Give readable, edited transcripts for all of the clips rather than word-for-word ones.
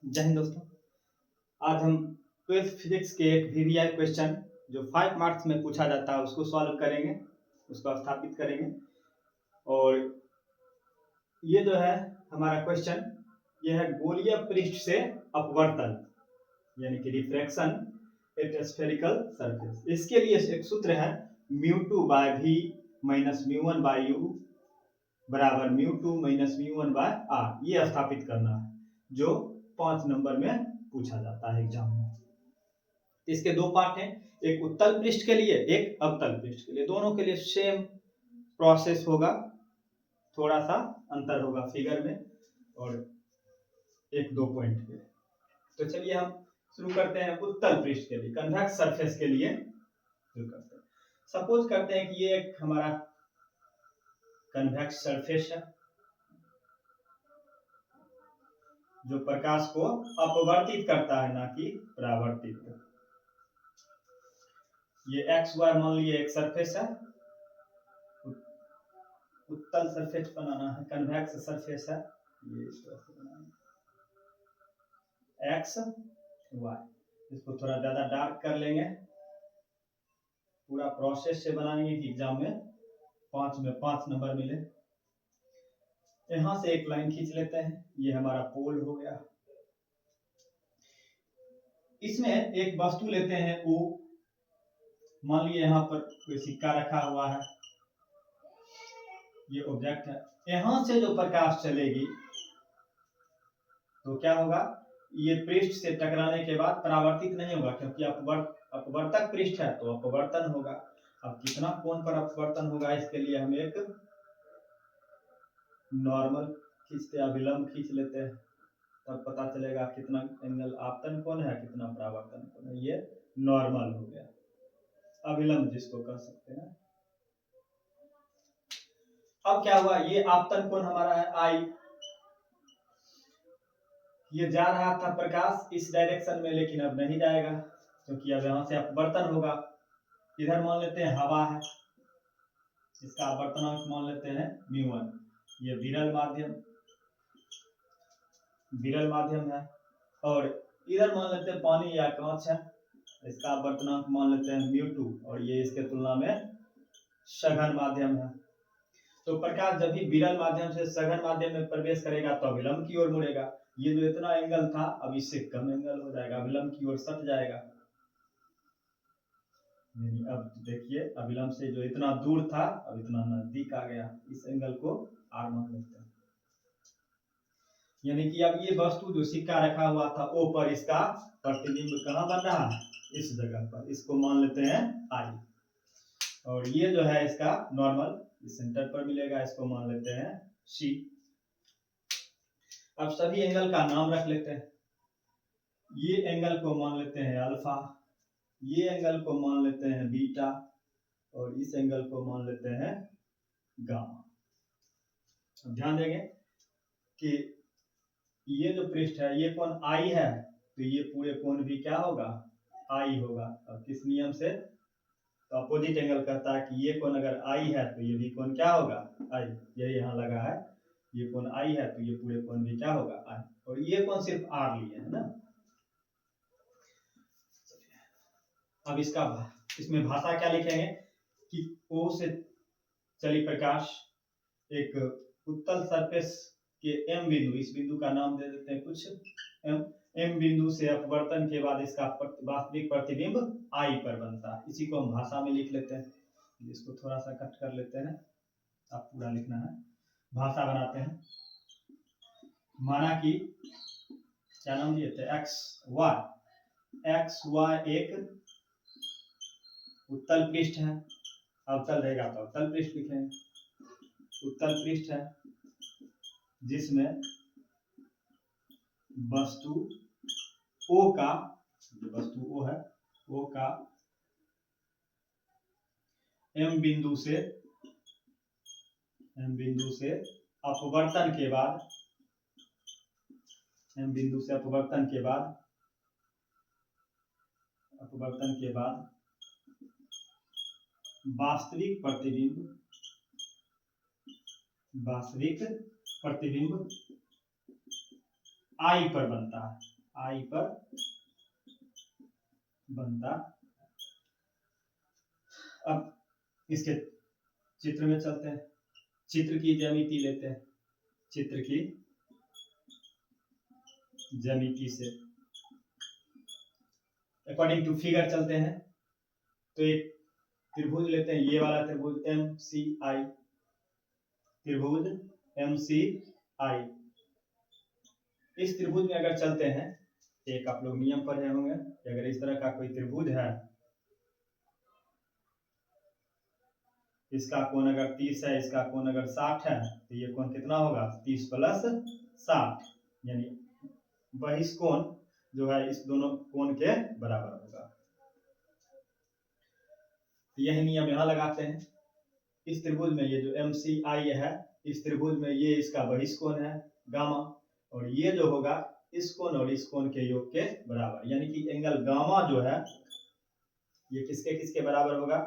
जय हिंद दोस्तों। आज हम 12th फिजिक्स के एक वीवीआई क्वेश्चन जो 5 मार्क्स में पूछा जाता है उसको सॉल्व करेंगे, उसको स्थापित करेंगे। और ये जो है हमारा क्वेश्चन, ये है गोलीय पृष्ठ से अपवर्तन यानी कि रिफ्रैक्शन एट स्फेरिकल सरफेस। इसके लिए एक सूत्र है μ2/v माइनस μ1/u बराबर μ2 माइनस μ1/r। ये स्थापित करना है जो 5 नंबर में पूछा जाता है एग्जाम में। इसके दो पार्ट हैं, एक उत्तल पृष्ठ के लिए, एक अवतल पृष्ठ के लिए। दोनों के लिए सेम प्रोसेस होगा, थोड़ा सा अंतर होगा फिगर में और एक दो पॉइंट पे। तो चलिए हम शुरू करते हैं उत्तल पृष्ठ के लिए, कन्वेक्स सरफेस के लिए शुरू करते हैं। सपोज करते हैं कि ये एक हमारा कन्वेक्स सरफेस है जो प्रकाश को अपवर्तित करता है, ना कि परावर्तित। ये एक्स वाई मान लिए एक सरफेस है, उत्तल सरफेस बनाना है, कन्वेक्स सरफेस है, ये इस तरह से बनाना है एक्स वाई। इसको थोड़ा ज्यादा डार्क कर लेंगे, पूरा प्रोसेस से बनाएंगे कि एग्जाम में 5 में 5 नंबर मिले। यहां से एक लाइन खींच लेते हैं, ये हमारा पोल हो गया। इसमें एक वस्तु लेते हैं ओ, मान लीजिए यहाँ पर कोई सिक्का रखा हुआ है, ये ऑब्जेक्ट है। यहां से जो प्रकाश चलेगी तो क्या होगा, ये पृष्ठ से टकराने के बाद परावर्तित नहीं होगा, क्योंकि अपवर्तक पृष्ठ है तो अपवर्तन होगा। अब कितना कोण पर अपवर्तन होगा, इसके लिए हम एक नॉर्मल खींचते हैं, अभिलंब खींच लेते हैं, तब पता चलेगा कितना एंगल आपतन कोण है, कितना परावर्तन कोण है। ये नॉर्मल हो गया, अभिलंब जिसको कह सकते हैं। अब क्या हुआ, ये आपतन कोण हमारा है आई। ये जा रहा था प्रकाश इस डायरेक्शन में, लेकिन अब नहीं जाएगा क्योंकि अब यहां से अपवर्तन होगा। इधर मान लेते हैं हवा है, इसका अपवर्तनांक मान लेते हैं μ1। ये विरल माध्यम है। और इधर मान लेते हैं पानी या कांच है, इसका अपवर्तनांक मान लेते हैं μ2, और ये इसके तुलना में सघन माध्यम है। तो प्रकाश जब भी विरल माध्यम से सघन माध्यम में प्रवेश करेगा तो अभिलंब की ओर मुड़ेगा। ये जो इतना एंगल था अब इससे कम एंगल हो जाएगा, अभिलंब की ओर सट जाएगा। अब देखिए, अभिलंब से जो इतना दूर था अब इतना नजदीक आ गया। इस एंगल को आर मान लेते हैं। यानी कि अब ये वस्तु जो सिक्का रखा हुआ था ओ पर, इसका प्रतिबिंब कहाँ बन रहा है, इस जगह पर। इसको मान लेते हैं आई। और ये जो है इसका नॉर्मल इस सेंटर पर मिलेगा, इसको मान लेते हैं सी। अब सभी एंगल का नाम रख लेते हैं। ये एंगल को मान लेते हैं अल्फा, ये एंगल को मान लेते हैं बीटा, और इस एंगल को मान लेते हैं गामा। अब ध्यान देंगे कि ये जो पृष्ठ है, ये कोण आई है, तो ये पूरे कोण भी क्या होगा, आई होगा। अब किस नियम से, तो अपोजिट एंगल कहता है कि ये कोण अगर आई है तो ये भी कोण क्या होगा, आई। यही यहाँ लगा है, ये कोण आई है तो ये पूरे कोण भी क्या होगा, आई। और ये कोण सिर्फ आर लिए है ना। अब इसमें भाषा क्या लिखेंगे कि ओ से चली प्रकाश एक उत्तल सरफेस के एम बिंदु, इस बिंदु का नाम दे देते हैं कुछ एम बिंदु से अपवर्तन के बाद इसका वास्तविक प्रतिबिंब आई पर बनता है। इसी को हम भाषा में लिख लेते हैं। इसको थोड़ा सा कट कर लेते हैं, अब पूरा लिखना है। भाषा बनाते हैं, माना कि क्या नाम दिए थे, एक्स वाई एक उत्तल पृष्ठ है, अवतल रहेगा तो अवतल पृष्ठ लिखेंगे। उत्तल पृष्ठ है जिसमें वस्तु ओ का, वस्तु ओ है, ओ का एम बिंदु से अपवर्तन के बाद, एम बिंदु से अपवर्तन के बाद वास्तविक प्रतिबिंब आई पर बनता है। आई पर बनता। अब इसके चित्र में चलते हैं, चित्र की ज्यामिति लेते हैं, चित्र की ज्यामिति से अकॉर्डिंग टू फिगर चलते हैं। तो एक त्रिभुज लेते हैं, ये वाला त्रिभुज MCI, त्रिभुज MCI। इस त्रिभुज में अगर चलते हैं, एक आप लोग नियम पढ़े होंगे कि अगर इस तरह का कोई त्रिभुज है, इसका कोण अगर 30 है, इसका कोण अगर 60 है, तो ये कोण कितना होगा 30 प्लस 60, यानी बहिष्कोण जो है इस दोनों कोण के बराबर होगा। यही नियम यहाँ लगाते हैं। इस त्रिभुज में ये जो MCI है, इस त्रिभुज में ये इसका बहिष्कोण है गामा, और ये जो होगा इस कोण और इस कोण के योग के बराबर, यानी कि एंगल गामा जो है ये किसके किसके बराबर होगा,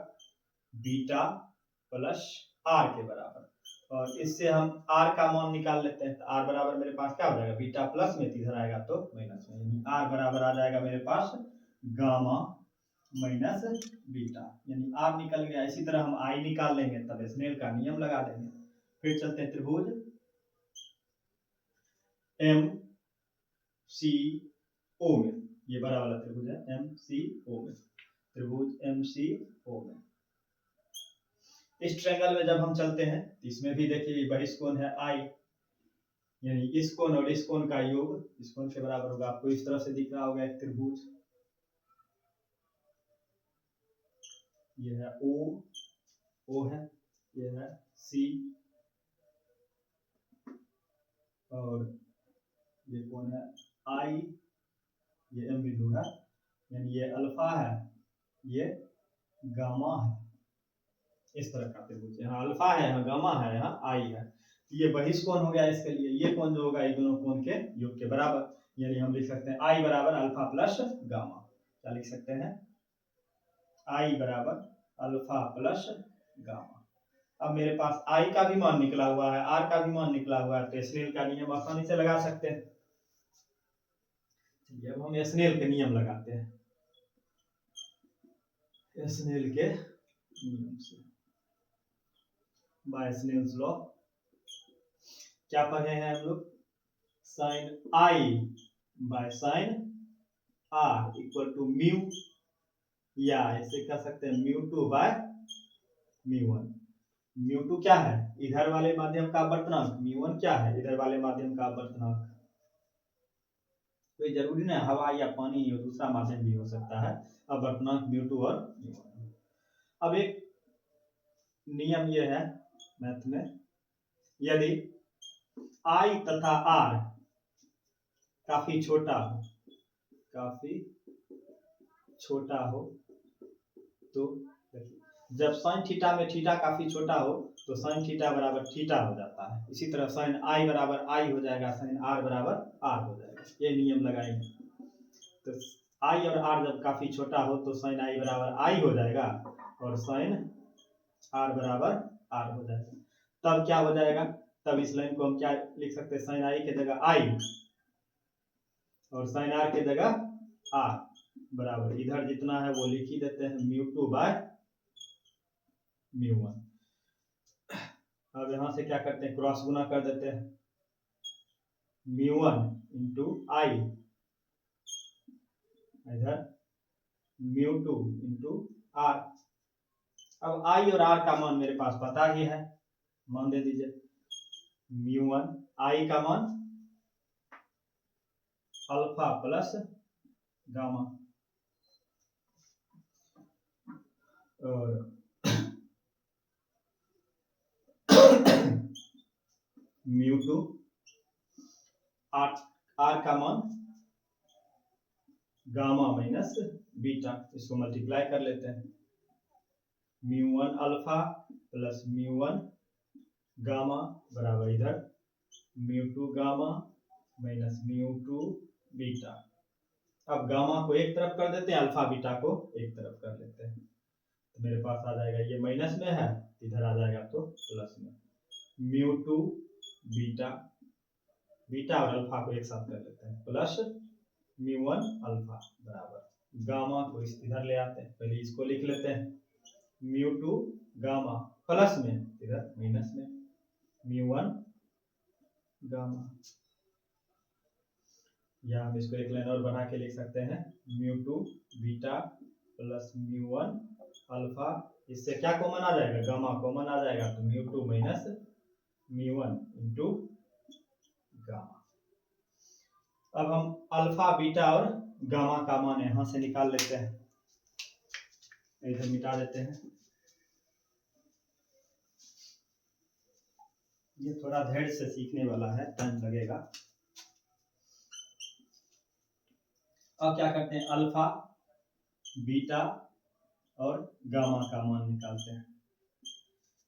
बीटा प्लस आर के बराबर। और इससे हम आर का मान निकाल लेते हैं। तो आर बराबर मेरे पास क्या हो जाएगा, बीटा प्लस में इधर आएगा तो माइनस में, यानी आर बराबर आ जाएगा मेरे पास गामा माइनस बीटा, यानी आर निकल गया। इसी तरह हम आई निकाल लेंगे, तब स्नेल का नियम लगा देंगे। फिर चलते हैं त्रिभुज MCO में, ये बड़ा वाला त्रिभुज है MCO में, त्रिभुज MCO में। इस ट्रायंगल में जब हम चलते हैं, इसमें भी देखिए बहिष्कोण है I, यानी इस कोण और इस कोण का योग इस कोण के बराबर होगा। आपको इस तरह से दिख रहा होगा एक त्रिभुज, ये है O है, ये है C, और ये कोण है I, ये M बिंदु है, यानी ये अल्फा है, ये गामा है। इस तरह का त्रिभुज, यहाँ अल्फा है, यहाँ गामा है, यहाँ आई है। ये बहिष्कोण हो गया इसके लिए। ये कोण जो होगा ये दोनों कोण के योग के बराबर, यानी हम लिख सकते हैं आई बराबर अल्फा प्लस गामा। क्या लिख सकते हैं, आई बराबर अल्फा प्लस गामा। अब मेरे पास आई का भी मान निकला हुआ है, आर का भी मान निकला हुआ है, तो स्नेल का नियम आसानी से लगा सकते हैं। अब हम स्नेल के नियम लगाते हैं, स्नेल के नियम से, बाय स्नेल्स लॉ। क्या पढ़े हैं हम लोग, sine i by sine r equal to mu, या ऐसे कह सकते हैं mu two by mu one. Mu two क्या है, इधर वाले माध्यम का अपवर्तनांक, म्यू वन क्या है, इधर वाले माध्यम का अपवर्तनांक। कोई जरूरी नहीं हवा या पानी या दूसरा माध्यम भी हो सकता है, अपवर्तनांक म्यू टू और म्यू वन। अब एक नियम ये है मैथ में, यदि आई तथा आर काफी छोटा हो, तो जब साइन थीटा में थीटा काफी छोटा हो तो साइन थीटा बराबर थीटा हो जाता है। इसी तरह साइन आई बराबर आई हो जाएगा, साइन आर बराबर आर हो जाएगा। ये नियम लगाएंगे तो आई और आर जब काफी छोटा हो तो साइन आई बराबर आई हो जाएगा और साइन आर बराबर आर हो जाएगा। तब क्या हो जाएगा, तब इस लाइन को हम क्या लिख सकते हैं, साइन आई के जगह आई और साइन आर के जगह आर बराबर इधर जितना है वो लिख ही देते हैं mu two by mu one. अब यहां से क्या करते हैं, क्रॉस गुना कर देते हैं, म्यू वन इंटू आई, इधर म्यू टू इंटू आर। अब आई और आर का मान मेरे पास पता ही है, मान दे दीजिए म्यू वन, आई का मान अल्फा प्लस गामा, और म्यू टू, आर का मान गामा माइनस बीटा, इसको मल्टीप्लाई कर लेते हैं, mu one alpha plus mu one gamma बराबर इधर mu two gamma minus mu two beta. अब गामा को एक तरफ कर देते हैं, अल्फा बीटा को एक तरफ कर लेते हैं, तो मेरे पास आ जाएगा, ये माइनस में है इधर आ जाएगा तो प्लस में, म्यू टू बीटा, बीटा और अल्फा को एक साथ कर लेते हैं प्लस म्यू1 अल्फा बराबर गामा को इधर ले आते हैं, पहले इसको लिख लेते हैं म्यू2 गामा प्लस में इधर माइनस में म्यू1 गामा, या हम इसको एक लाइन और बना के लिख सकते हैं म्यू2 बीटा प्लस म्यू1 अल्फा। इससे क्या कॉमन आ जाएगा, गामा कॉमन आ जाएगा, तो म्यू2 माइनस म्यू1 इंटू गामा। अब हम अल्फा बीटा और गामा का मान यहां से निकाल लेते हैं, इधर मिटा देते हैं। ये थोड़ा धैर्य से सीखने वाला है, टाइम लगेगा। अब क्या करते हैं, अल्फा बीटा और गामा का मान निकालते हैं।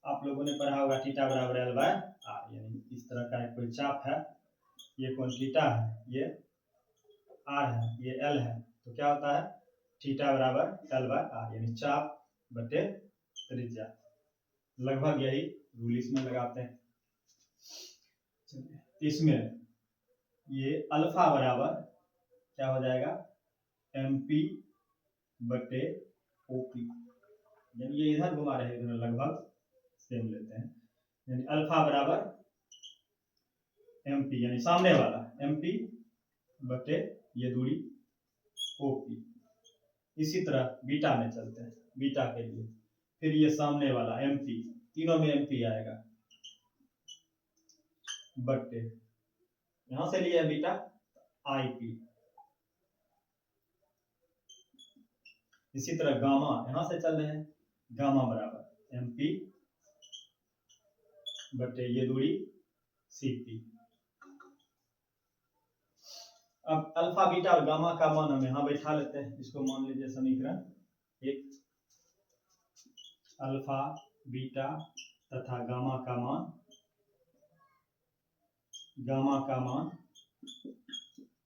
आप लोगों ने पढ़ा होगा थीटा बराबर एल बाय आर, यानी इस तरह का एक कोई चाप है, ये कौन थीटा है, ये आर है, ये एल है, तो क्या होता है थीटा बराबर एल बाय आर, यानी चाप बटे त्रिज्या। लगभग यही रूल इसमें लगाते हैं। इसमें ये अल्फा बराबर क्या हो जाएगा एम पी बटे ओपी, यानी ये इधर घुमा रहे हैं, लगभग सेम लेते हैं, यानी अल्फा बराबर एम पी यानी सामने वाला एम पी बटे ये दूरी ओपी। इसी तरह बीटा में चलते हैं, बीटा के लिए फिर ये सामने वाला एम पी, तीनों में एम पी आएगा बटे यहां से लिया बीटा आई पी। इसी तरह गामा यहां से चल रहे हैं, गामा बराबर एम पी बटे ये दूरी सी पी। अब अल्फा बीटा और गामा का मान हम यहां बैठा लेते हैं, इसको मान लीजिए समीकरण एक, अल्फा बीटा तथा गामा का मान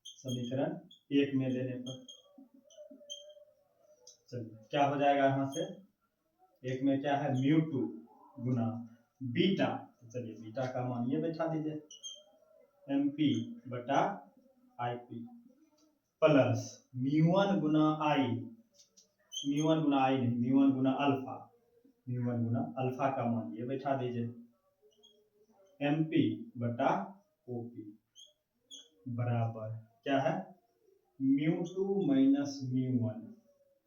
समीकरण एक में देने पर चलिए क्या हो जाएगा, यहां से एक में क्या है म्यू2 गुना बीटा, तो चलिए बीटा का मान ये बैठा दीजिए एम पी बटा आई पी प्लस म्यू1 गुना आई, म्यू1 गुना आई नहीं, म्यू1 गुना अल्फा, म्यू1 गुना अल्फा का मान ये बैठा दीजिए एम पी बटा ओपी बराबर क्या है म्यू2 माइनस म्यू1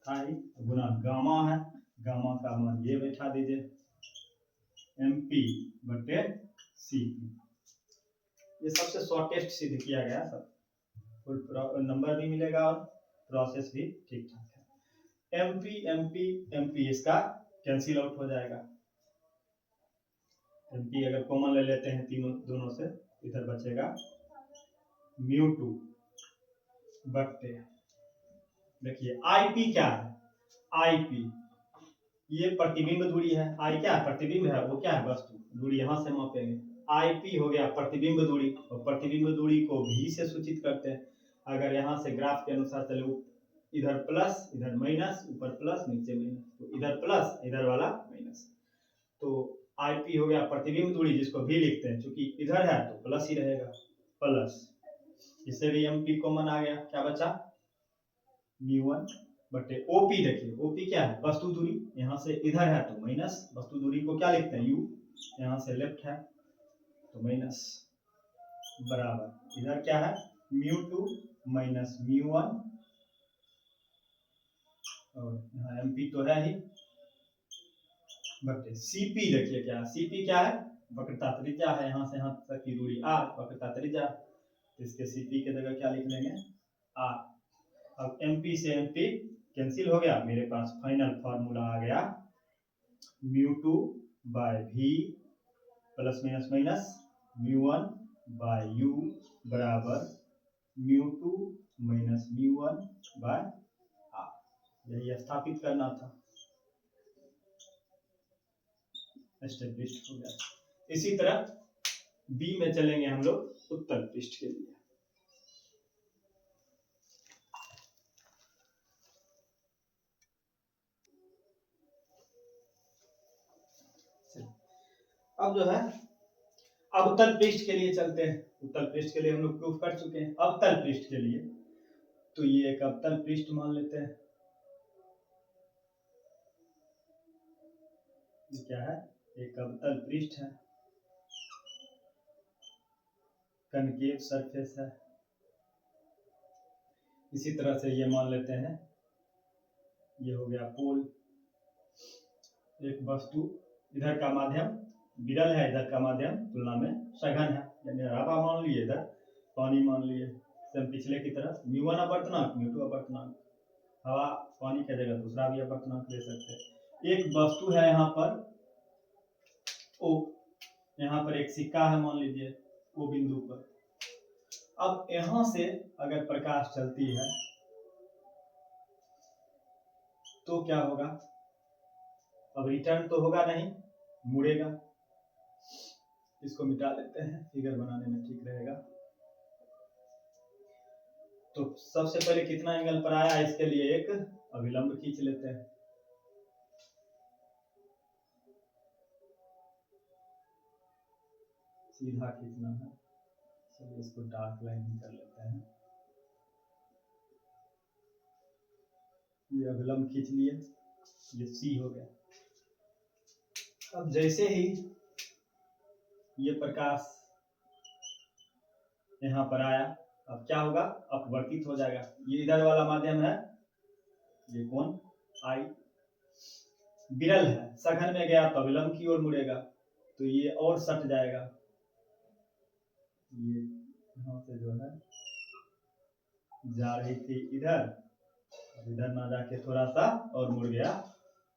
आई गुना गामा है, गामा का मान ये बैठा दीजिए एम पी बटे सी पी। ये सबसे शॉर्टेस्ट सिद्ध किया गया, सब फुल नंबर भी मिलेगा और प्रोसेस भी ठीक ठाक है। M P M P M P इसका कैंसिल आउट हो जाएगा, एम पी अगर कॉमन ले लेते हैं तीनों दोनों से, इधर बचेगा म्यू2 बटे, देखिए आई पी क्या है, आई पी ये प्रतिबिंब दूरी है, आई क्या है प्रतिबिंब है, वो क्या है वस्तु दूरी, यहां से मापेंगे। आई पी हो गया प्रतिबिंब दूरी, और प्रतिबिंब दूरी को भी से सूचित करते हैं। अगर यहां से ग्राफ के अनुसार चले, इधर प्लस इधर माइनस, ऊपर प्लस नीचे माइनस, तो इधर प्लस इधर वाला माइनस, तो आई पी हो गया प्रतिबिंब दूरी, जिसको भी लिखते हैं, क्योंकि इधर है तो प्लस ही रहेगा प्लस, इससे भी एम पी कॉमन आ गया, क्या बचा म्यू1 बटे ओपी। देखिए ओपी क्या है वस्तु दूरी, यहां से इधर है तो माइनस, वस्तु दूरी को क्या लिखते हैं यू, यहां से लेफ्ट है तो माइनस बराबर इधर क्या है म्यू2 माइनस म्यू1, और यहाँ एम पी तो है ही बटे सीपी। देखिए क्या सीपी क्या है वक्रता त्रिज्या है, यहाँ से यहाँ तक की दूरी आर, वक्रता त्रिज्या, तो इसके सीपी के जगह क्या लिख लेंगे आर। अब एमपी से एमपी कैंसिल हो गया, मेरे पास फाइनल फॉर्मूला आ गया म्यू2 by V plus minus minus म्यू1 बाय यू बराबर म्यू2 माइनस म्यू1 बाय आर। यही स्थापित करना था, एस्टेब्लिश्ड हो गया। इसी तरह बी में चलेंगे हम लोग उत्तर पृष्ठ के लिए। अब जो है अब उत्तर पृष्ठ के लिए चलते हैं। उत्तर पृष्ठ के लिए हम लोग प्रूफ कर चुके हैं। अब तल पृष्ठ के लिए तो ये एक अवतल पृष्ठ मान लेते हैं। ये क्या है? एक अवतल पृष्ठ है, कनकेव सरफेस है। इसी तरह से ये मान लेते हैं, ये हो गया पोल। एक वस्तु, इधर का माध्यम विरल है, इधर का माध्यम तुलना में सघन है, यानी हवा मान लिए, इधर पानी मान लिए। हम पिछले की तरह μ1 अपवर्तनांक μ2 अपवर्तनांक, हवा पानी की जगह दूसरा भी अपवर्तनांक ले सकते हैं। एक वस्तु है यहाँ पर ओ, यहाँ पर एक सिक्का है मान लीजिए ओ बिंदु पर। अब यहाँ से अगर प्रकाश चलती है तो क्या होगा? अब रिटर्न तो होगा नहीं, मुड़ेगा। इसको मिटा लेते हैं, फिगर बनाने में ठीक रहेगा। तो सबसे पहले कितना एंगल पर आया, इसके लिए एक अभिलंब खींच लेते हैं। सीधा खींचना है, चलिए इसको डार्क लाइन कर लेते हैं। ये अभिलंब खींच लिए, ये सी हो गया। अब जैसे ही ये प्रकाश यहाँ पर आया, अब क्या होगा? अपवर्तित हो जाएगा। ये इधर वाला माध्यम है, ये कोण आई विरल है, सघन में गया तो अभिलंब की ओर मुड़ेगा, तो ये और सट जाएगा। ये यहाँ से जो है जा रही थी इधर, इधर ना जाके थोड़ा सा और मुड़ गया।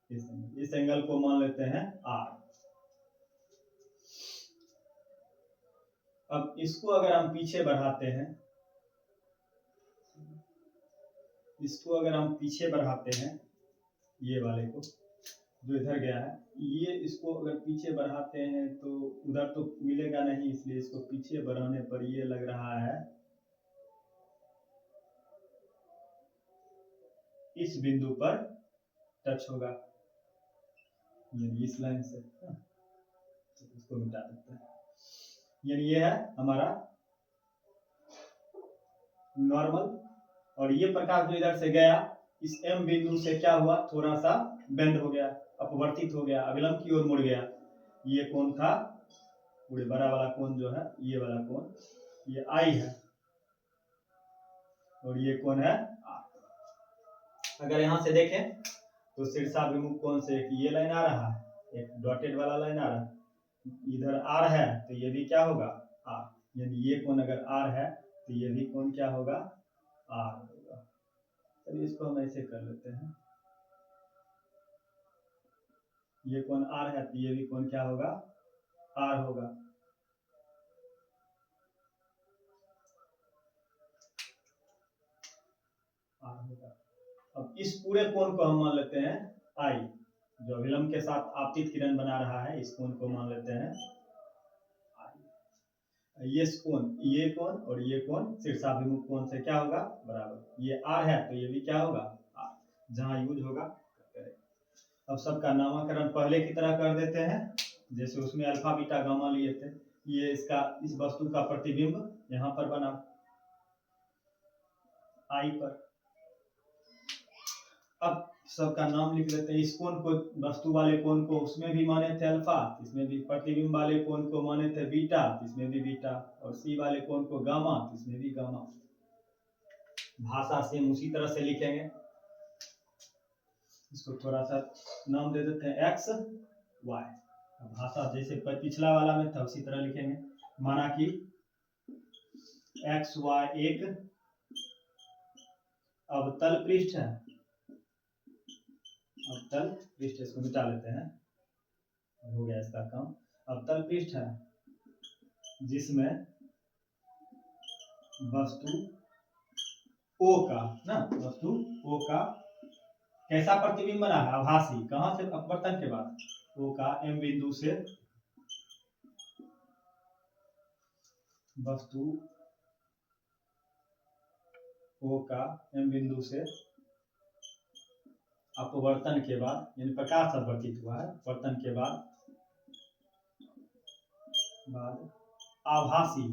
इस एंगल को मान लेते हैं आर। अब इसको अगर हम पीछे बढ़ाते हैं, इसको अगर हम पीछे बढ़ाते हैं, ये वाले को जो इधर गया है, ये इसको अगर पीछे बढ़ाते हैं तो उधर तो मिलेगा नहीं, इसलिए इसको पीछे बढ़ाने पर ये लग रहा है इस बिंदु पर टच होगा, यानी इस लाइन से। इसको मिटा देते हैं। यानी ये है हमारा नॉर्मल, और ये प्रकाश जो इधर से गया इस एम बिंदु से क्या हुआ? थोड़ा सा बेंड हो गया, अपवर्तित हो गया, अभिलंब की ओर मुड़ गया। ये कोण था, पूरे बड़ा वाला कोण जो है, ये वाला कोण, ये आई है, और ये कोण है आर। अगर यहाँ से देखें तो शीर्षाभिमुख कोण से एक ये लाइन आ रहा है, एक डॉटेड वाला लाइन आ रहा है, इधर आर है तो ये भी क्या होगा? आर। यानी ये कोण अगर आर है तो ये भी कोण क्या होगा? आर होगा। चलिए इसको हम ऐसे कर लेते हैं, ये कोण आर है तो ये भी कोण क्या होगा? आर होगा। आर होगा। अब इस पूरे कोण को हम मान लेते हैं आई, जो अभिलंब के साथ आपतित किरण बना रहा है, इस कोण को मान लेते हैं आई। ये कोण, ये कोण और ये कोण शीर्षाभिमुख कोण से क्या होगा? बराबर। ये आर है तो ये भी क्या होगा? आर। जहां यूज होगा करें। अब सबका नामकरण पहले की तरह कर देते हैं, जैसे उसमें अल्फा बीटा गामा लिए थे। ये इसका, इस वस्तु का प्रतिबिंब यहाँ पर बना आई पर। अब सबका नाम लिख लेते हैं। इस कोण को, वस्तु वाले कोण को उसमें भी माने थे अल्फा, इसमें भी प्रतिबिंब वाले कोण को माने थे बीटा, इसमें भी बीटा, और सी वाले कोण को गामा, इसमें भी गामा। भाषा सेम उसी तरह से लिखेंगे। इसको थोड़ा सा नाम दे देते हैं एक्स वाई। भाषा जैसे पिछला वाला में था उसी तरह लिखेंगे। माना कि एक्स वाई एक अवतल पृष्ठ है, अवतल पृष्ठ, इसको मिटा लेते हैं, हो गया इसका काम। अवतल पृष्ठ है जिसमें वस्तु O का ना, वस्तु O का कैसा प्रतिबिंब बना है? आभासी। कहां से? अपवर्तन के बाद। O का M बिंदु से वस्तु O का M बिंदु से अपवर्तन के बाद, यानी प्रकाश अपवर्तित हुआ है, अपवर्तन के बाद आभासी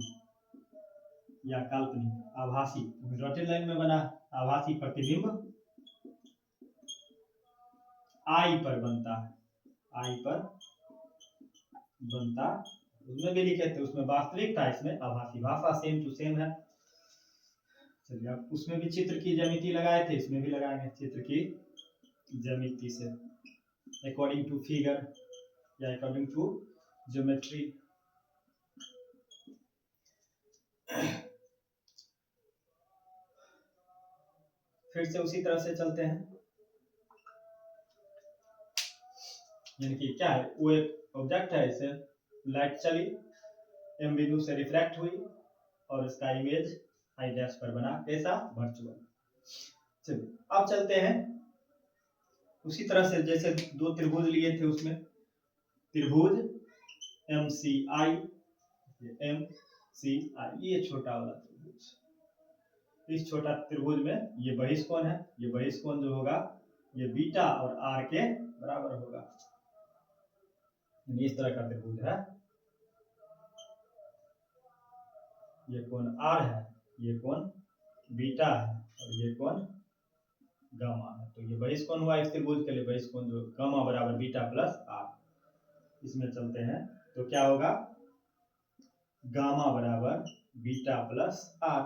या काल्पनिक आभासी, डॉटेड लाइन में बना आभासी प्रतिबिंब आई पर बनता है, आई पर बनता, उसमें भी लिखे थे, उसमें वास्तविक था, इसमें आभासी, भाषा सेम टू सेम है। चलिए अब उसमें भी चित्र की ज्यामिति लगाए थे, इसमें भी लगाएंगे चित्र की ज्यामिति से, अकॉर्डिंग टू फिगर या अकॉर्डिंग टू ज्योमेट्री। फिर से उसी तरह से चलते हैं, यानी कि क्या है, वो एक ऑब्जेक्ट है, इसे लाइट चली, एम बिंदु से रिफ्रैक्ट हुई और इसका इमेज आई डैश पर बना, कैसा, वर्चुअल। चलिए अब चलते हैं उसी तरह से, जैसे दो त्रिभुज लिए थे, उसमें त्रिभुज MCI, MCI, ये छोटा वाला त्रिभुज, इस छोटा त्रिभुज में ये बहिष्कोण है, ये बहिष्कोण जो होगा ये बीटा और आर के बराबर होगा, इस तरह का त्रिभुज है, ये कोण आर है, ये कोण बीटा है और ये कोण गामा है, तो ये बहिष्कोण हुआ इस त्रिभुज के लिए, बहिष्कोण जो गामा बराबर बीटा प्लस आर। इसमें चलते हैं तो क्या होगा, गामा बराबर बीटा प्लस आर,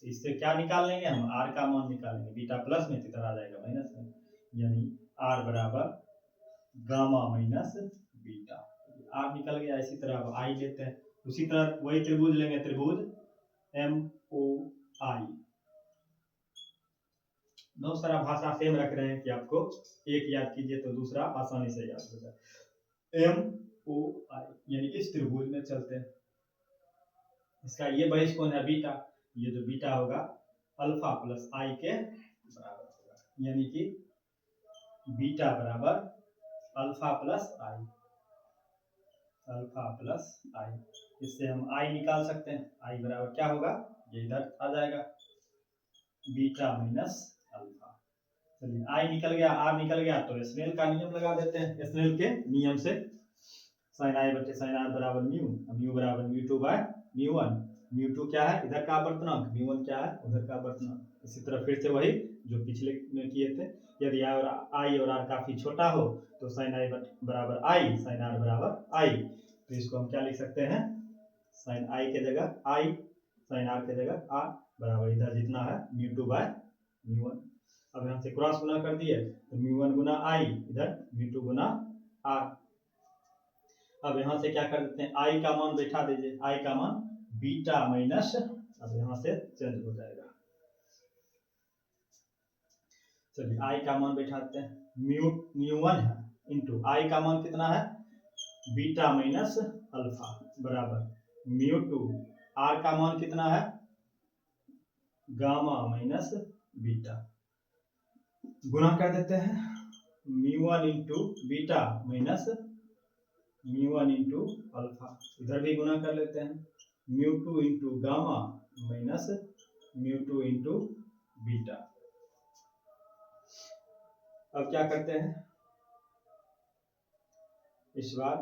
इससे क्या निकाल लेंगे हम, आर का मान निकालेंगे, बीटा प्लस में इधर आ जाएगा माइनस में, यानी आर बराबर गामा माइनस बीटा, आर निकल गया। इसी तरह अब आई लेते हैं, उसी तरह वही त्रिभुज लेंगे, त्रिभुज MOI, बहुत सारा भाषा सेम रख रहे हैं कि आपको एक याद कीजिए तो दूसरा आसानी से याद हो जाए। MOI यानी इस त्रिभुज में चलते हैं, इसका ये बहिष्कोण है बीटा, ये जो बीटा होगा अल्फा प्लस आई के बराबर होगा, यानी कि बीटा बराबर अल्फा प्लस आई, अल्फा प्लस आई, इससे हम आई निकाल सकते हैं, आई बराबर क्या होगा, ये इधर आ जाएगा, बीटा माइनस अल्फा। चलिए आई निकल गया, आर निकल गया, तो स्नेल का नियम लगा देते हैं, स्नेल के नियम से साइन आई बटे साइन आर बराबर म्यू, म्यू बराबर mu two by mu one, mu two क्या है, इधर का अपवर्तनांक, म्यू वन क्या है, उधर का अपवर्तनांक। इसी तरह फिर से वही जो पिछले में किए थे, यदि आई और आर काफी छोटा हो तो साइन आई बराबर आई, साइन आर बराबर आई, तो इसको हम क्या लिख सकते हैं, साइन आई के जगह आई, साइन आर के जगह आर बराबर इधर जितना है mu two by mu one. अब यहाँ से क्रॉस गुना कर दिए तो म्यू वन गुना आई, इधर म्यू टू गुना आर। अब यहाँ से क्या कर देते हैं, आई का मान बैठा दीजिए, आई का मान बीटा माइनस, अब यहाँ से चेंज हो जाएगा, चलिए आई का मान बैठा देते हैं, म्यू वन है इंटू आई का मान कितना है, बीटा माइनस अल्फा बराबर म्यू टू, आर का मान कितना है, गामा माइनस बीटा, गुना कर देते हैं, mu one into beta minus mu one into alpha, इधर भी गुना कर लेते हैं, mu two into gamma minus mu two into beta. अब क्या करते हैं, इस बार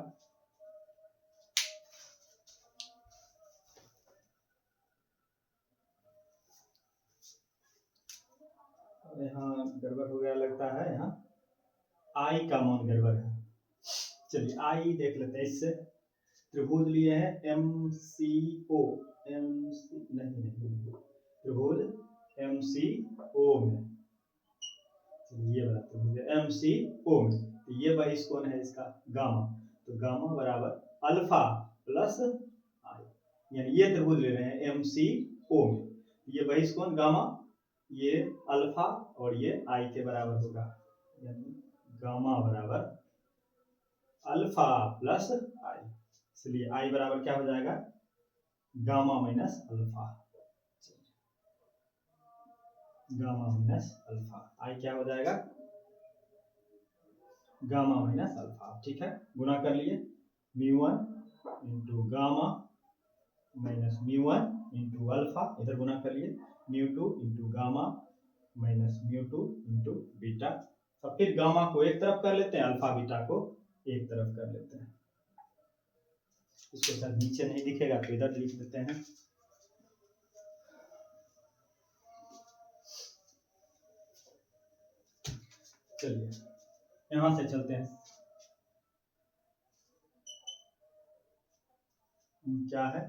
यहाँ गड़बड़ हो गया लगता है, यहाँ आई का मान गड़बड़ है, चलिए आई देख लेते हैं, इससे त्रिभुज लिए हैं MCO, त्रिभुज MCO में, ये वाला त्रिभुज MCO में, तो ये बहिष्कोण है इसका गामा, तो गामा बराबर अल्फा प्लस आई, यानी ये त्रिभुज ले रहे हैं MCO में, ये बहिष्कोण गामा, ये अल्फा और ये आई के बराबर होगा, यानी गामा बराबर अल्फा प्लस आई, इसलिए आई बराबर क्या हो जाएगा, gamma minus alpha, gamma minus alpha, I क्या हो जाएगा, गामा माइनस अल्फा, ठीक है, गुना कर लिए, mu one into gamma minus mu one into alpha, इधर गुना कर लिए, mu two into gamma minus mu two into beta, और फिर गामा को एक तरफ कर लेते हैं, अल्फा बीटा को एक तरफ कर लेते हैं, इसको शायद नीचे नहीं दिखेगा तो इधर लिख देते हैं, चलिए यहां से चलते हैं, क्या है,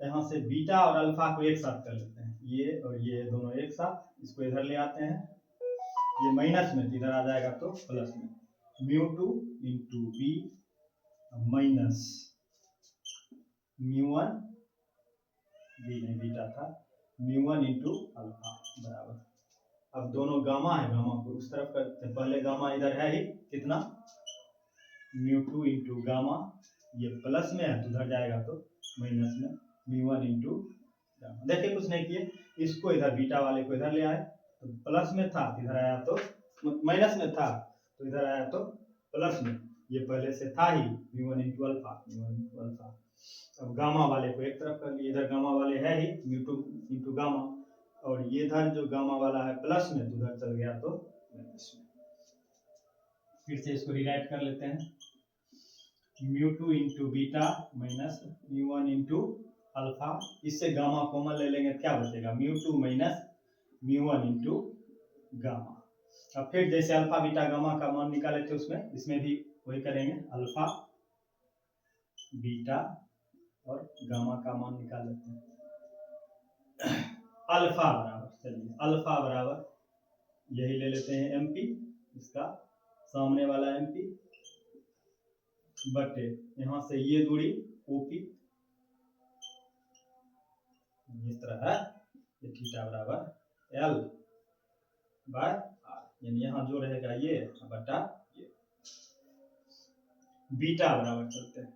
यहाँ से बीटा और अल्फा को एक साथ कर लेते हैं, ये और ये दोनों एक साथ, इसको इधर ले आते हैं, ये माइनस में इधर आ जाएगा तो प्लस में, μ2 इंटू बी माइनस μ1, बी नहीं बीटा था, μ1 इंटू अल्फा बराबर, अब दोनों गामा है, गामा को उस तरफ करते हैं, पहले गामा इधर है ही कितना μ2 इंटू गामा, ये प्लस में है तो उधर जाएगा तो माइनस में μ1 इंटू गामा। देखिए कुछ नहीं किए, इसको इधर बीटा वाले को इधर ले आए तो प्लस में था इधर आया तो माइनस में था तो इधर आया तो प्लस में, ये पहले से था ही μ1 इंटू अल्फा। अब गामा वाले को एक तरफ कर लिए, इधर गामा वाले है ही μ2 इंटू गामा, और ये इधर जो गामा वाला है प्लस में तो उधर चल गया तो माइनस में। फिर से इसको रिराइट कर लेते हैं, μ2 into beta minus μ1 into alpha, इससे गामा कॉमन ले लेंगे, क्या बचेगा μ2 माइनस μ1 इंटू गामा। अब फिर जैसे अल्फा बीटा गामा का मान निकाले थे उसमें, इसमें भी वही करेंगे, अल्फा बीटा और गामा का मान निकाल लेते हैं। अल्फा बराबर, चलिए अल्फा बराबर यही ले लेते हैं एमपी, इसका सामने वाला एमपी बटे यहां से ये दूरी ओपी, इस तरह है, ये थीटा बराबर एल बाय आर, यानी यहाँ जो रहेगा ये बटा ये। बीटा बराबर चलते हैं,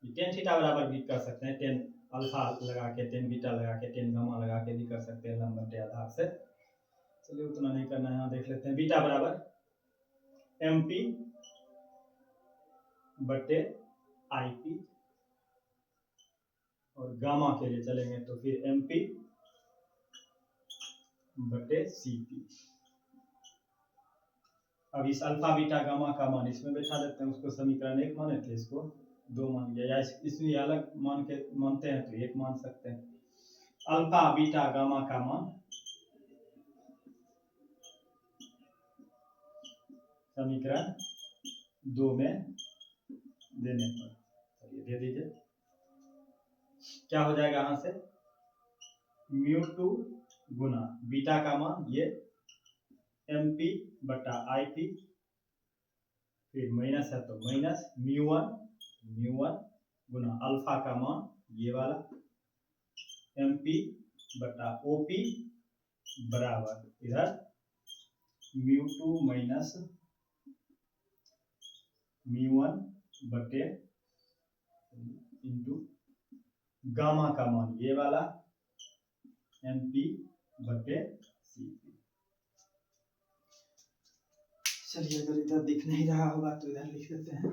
टेन थीटा बराबर भी कर सकते हैं, टेन अल्फा लगा के, टेन बीटा लगा के, टेन गामा लगा के भी कर सकते हैं लंब बटे आधार से। चलिए उतना नहीं करना है, यहाँ देख लेते हैं, बीटा बराबर एमपी बटे आईपी, और गामा के लिए चलेंगे तो फिर एमपी बटे सीपी। अब इस अल्फा बीटा गामा का मान इसमें बैठा देते हैं, उसको समीकरण 1 माने थे, इसको 2 मान लिया, या इसमें अलग मान के मानते हैं तो 1 मान सकते हैं। अल्फा बीटा गामा का मान समीकरण 2 में देने पर, चलिए दे दीजिए, क्या हो जाएगा, यहां से μ2 गुना बीटा का मान ये mp बटा ip, फिर माइनस है तो माइनस μ1 गुना अल्फा का मान ये वाला mp बटा op बराबर इधर μ2 माइनस μ1 बटे इंटू गामा का मान ये वाला mp बटे cp। चलिए अगर इधर दिख नहीं रहा होगा तो इधर लिख देते हैं,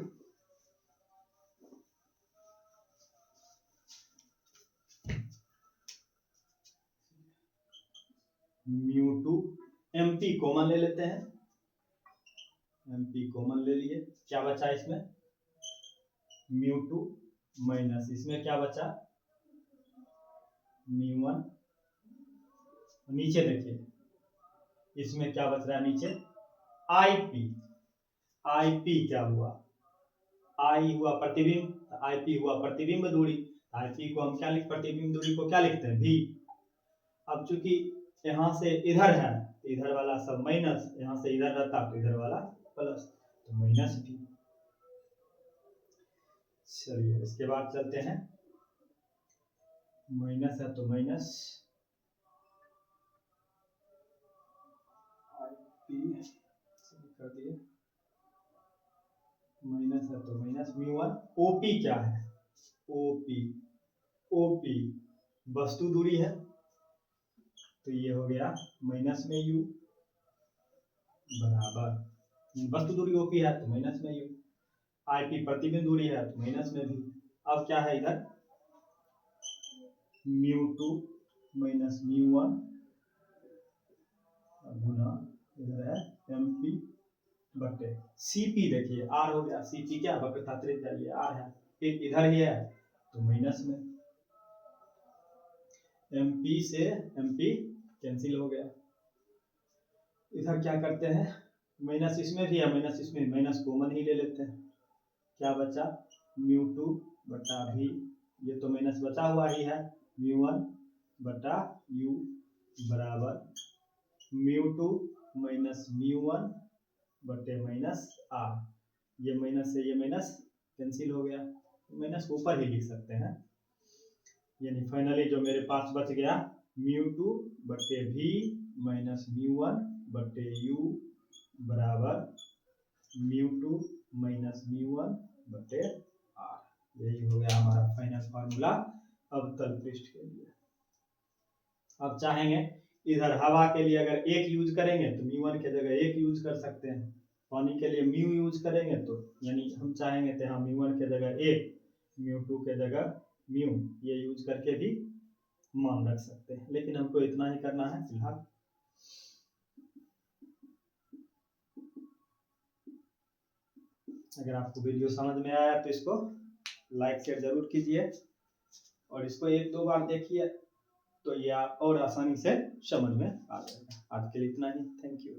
μ2 mp कॉमन ले लेते हैं, mp कॉमन ले लिए, क्या बचा इसमें μ2 माइनस इसमें क्या बचा μ1, नीचे देखिए इसमें क्या बच रहा है, नीचे ip क्या हुआ, I हुआ प्रतिबिंब, ip हुआ प्रतिबिंब दूरी, ip को हम क्या प्रतिबिंब दूरी को क्या लिखते हैं, v। अब चूंकि यहाँ से इधर है तो इधर वाला सब माइनस, यहाँ से इधर रहता तो इधर वाला प्लस, तो माइनस v। चलिए इसके बाद चलते हैं, माइनस है तो माइनस कर दिए, माइनस है तो माइनस μ1, ओपी क्या है, ओपी वस्तु दूरी है तो ये हो गया माइनस में u बराबर, वस्तु दूरी ओपी है तो माइनस में u, आईपी प्रतिबिंब दूरी है तो माइनस में v। अब क्या है इधर μ2 माइनस μ1 गुना इधर है mp बटे cp, देखिए r हो गया, cp क्या वक्रता त्रिज्या ये r है, फिर इधर ही है तो माइनस में, mp से mp कैंसिल हो गया, इधर क्या करते हैं, माइनस इसमें भी है माइनस इसमें, माइनस कॉमन ही ले लेते हैं। क्या बचा, म्यू टू बटा भी, ये तो माइनस बचा हुआ ही है, म्यू वन बटा यू बराबर mu two minus mu one बटे माइनस आर। ये माइनस से ये माइनस कैंसिल हो गया, माइनस ऊपर ही लिख सकते हैं। यानी फाइनली जो मेरे पास बच गया म्यू टू बटे भी माइनस म्यू वन बटे यू बराबर mu two minus mu one बटे आर। यही हो गया हमारा फाइनल फार्मूला अवतल पृष्ठ के लिए। अब चाहेंगे इधर हवा के लिए अगर एक यूज करेंगे तो म्यू वन की जगह एक यूज कर सकते हैं, पानी के लिए म्यू यूज करेंगे तो यानी हम चाहेंगे तो यहाँ म्यू वन की जगह एक, म्यू टू के जगह म्यू, ये यूज करके भी मान रख सकते हैं, लेकिन हमको इतना ही करना है फिलहाल। अगर आपको वीडियो समझ में आया तो इसको लाइक शेयर जरूर कीजिए और इसको 1-2 बार देखिए तो ये आप और आसानी से समझ में आ जाएगा। आज के लिए इतना ही, थैंक यू।